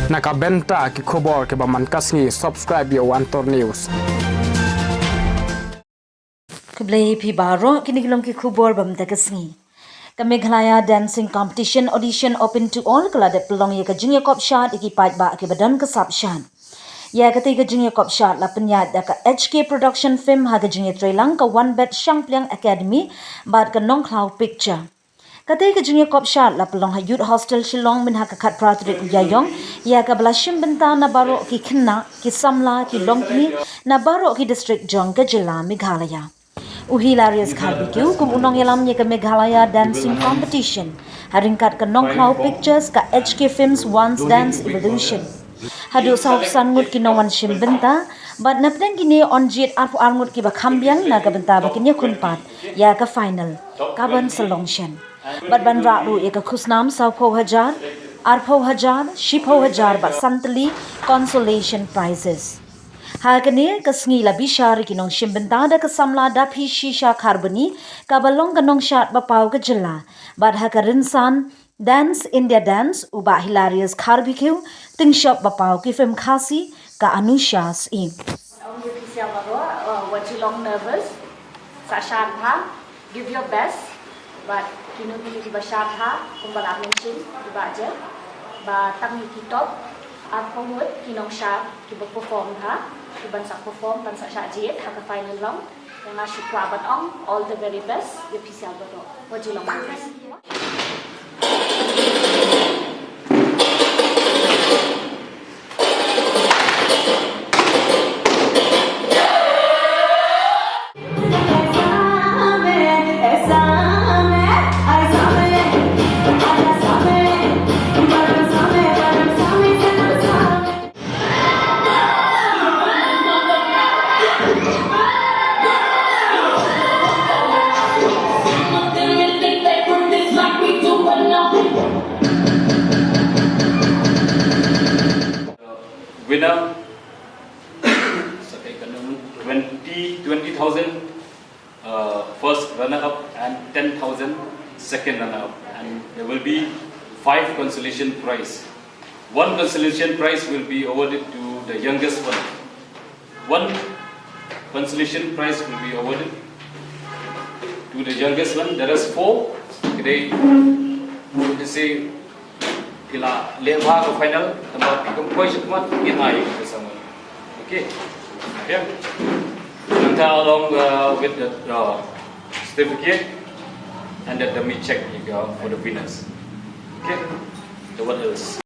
Nakabenta ki khobor ke baman kasngi subscribe yo Antor News. Kublai pi baro kinigilong ki khubor bam takasngi. Ka Meghalaya Dancing Competition audition open to all kala de pelong ye ka iakop shad iki pait ba ki badan ka sap shan. Ya ka tiga iakop shad la penyat da ka HK production film ha ka trailang ka one bet shang pliang academy bat ka nong cloud picture. Katai ka iakop shad la pelong ha youth hostel Shillong min ha ka khat pratrik yayong ya ka blashim benta na baro ki khinna ki samla ki longkni na baro ki district jong ka jilla Meghalaya. Hilarious barbecue kum unong yalam ye ka Meghalaya Dancing Competition. Haringkat ka nong cloud pictures ka HK Films Once Dance Evolution. Hadu sahop sangut ki nawan shim benta, but napden kini on jet arfu arngut ki bakhambyang na ka benta bakinya kunpat ya ka final kaban salongshan. But ban ru ye ka khusnam sahpo hajar, arpo hajar, shipo hajar ba santali consolation prizes. Hakane kasngi la bishar kinong shimbenta da kasamla da phi shisha kharbani kabalong kanong shat bapau ka jilla bad hakarinsan dance India dance uba hilarious barbecue ting shop bapau ki film khasi ka anushas im what you long nervous sashan ha give your best but kinu ki bashat ha kumbala mention dibaje ba tangi ki top at pamut kinong shat ki perform ha Iban sa perform pan sa jet ha ka final long yang nasi prabat ong all the very best the pisial bado wajilong best. Winner 20,000 first runner-up and 10,000 second runner-up, and there will be 5 consolation prize. 1 consolation prize will be awarded to the youngest one. 1 consolation prize will be awarded to the youngest one. There is 4. Today, we say Kila leva ke final tempat competition mat kinai bersama. Okay. Yeah. Nanti along with the certificate and the dummy check for the winners. Okay. So what else?